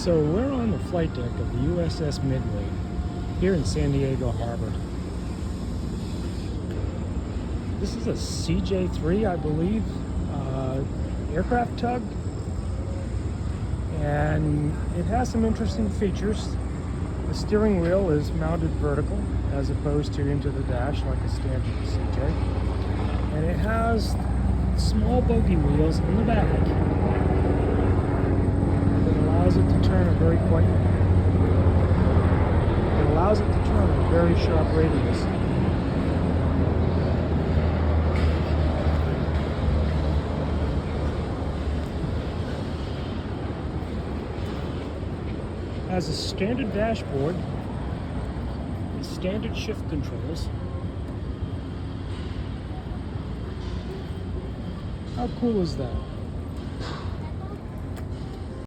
So we're on the flight deck of the USS Midway here in San Diego Harbor. This is a CJ3, I believe, aircraft tug, and it has some interesting features. The steering wheel is mounted vertical as opposed to into the dash like a standard CJ, and it has small bogey wheels in the back that allows it to turn a very quick. It allows it to turn a very sharp radius. Has a standard dashboard and standard shift controls. How cool is that?